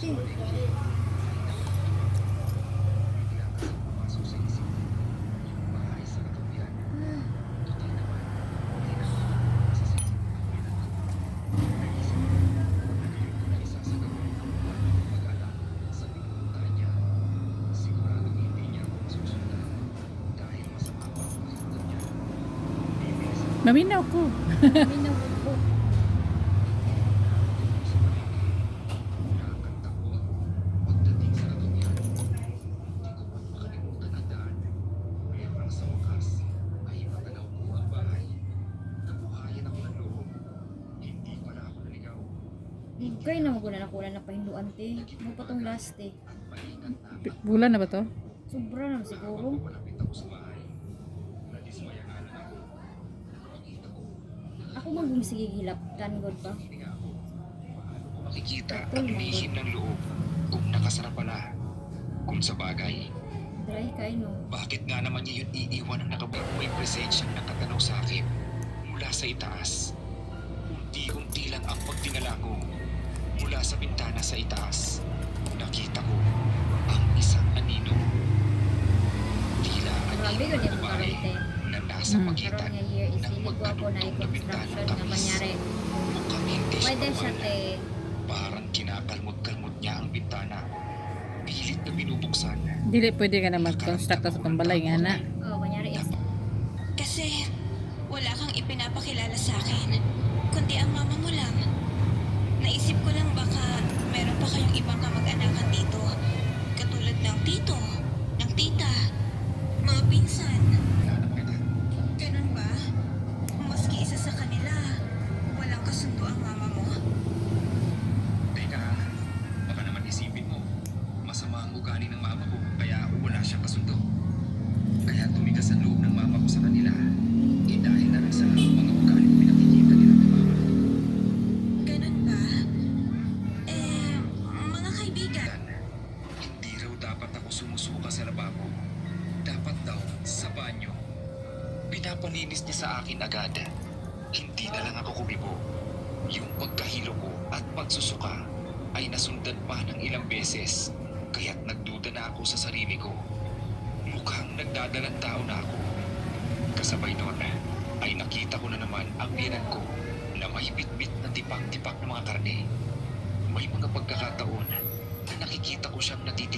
te. Maminaw ko. Minawag ko. Kaya naman ko na nakuha na pahinduan te. Ano pa tong last eh. Bulan na ba to? Sobra naman siguro. Ako man gumisige gilaptan god pa. Makikita ang lihim ng loob kung nakasarap pala. Kung sa bagay, Dry kay no. bakit nga naman niya yun iiwan ang may presensyang nakatanaw sa akin mula sa itaas? Unti-unti lang ang pagtingala ko mula sa bintana sa itaas. Nakita ko ang isang anino. Tila Grabe anino gud ng yung babae karon te. na nasa Karon pagitan nga year is ng dili gwapo na magkadugtong na bintana construction nga kamis. manyari. Mukhang hindi siya Pwede siya normal. te. Parang kinakalmot-kalmot niya ang bintana. Pilit na binubuksan. Dili pwede ka na mag-construct sa pambalay nga na. Oh, manyari is Kasi wala kang ipinapakilala sa akin, kundi ang mama mo lang. Naisip ko lang baka meron pa kayong ibang kamag-anakan dito. Katulad ng tito, ng tita, mga pinsan. Hinahanap kita. Ganun ba? Maski isa sa kanila, walang kasundo ang mama mo. Teka, baka naman isipin mo, masama ang ugali ng mama ko kaya wala siyang kasundo. Kaya tumigas ang loob ng mama ko sa kanila. Dahil na rin sa mga ugali pinakikita nila ng mama ko. Ganun ba? Mga kaibigan. Hindi raw dapat ako sumusuka sa lababo. Dapat daw sa banyo. Pinapalinis niya sa akin agad. Hindi na lang ako kumibo. Yung pagkahilo ko at pagsusuka ay nasundan pa ng ilang beses. Kaya't nagduda na ako sa sarili ko. Mukhang nagdadalang tao na ako. Kasabay noon ay nakita ko na naman ang biyanan ko na may bitbit na tipak-tipak ng mga karne. May mga pagkakataon na nakikita ko siyang natitig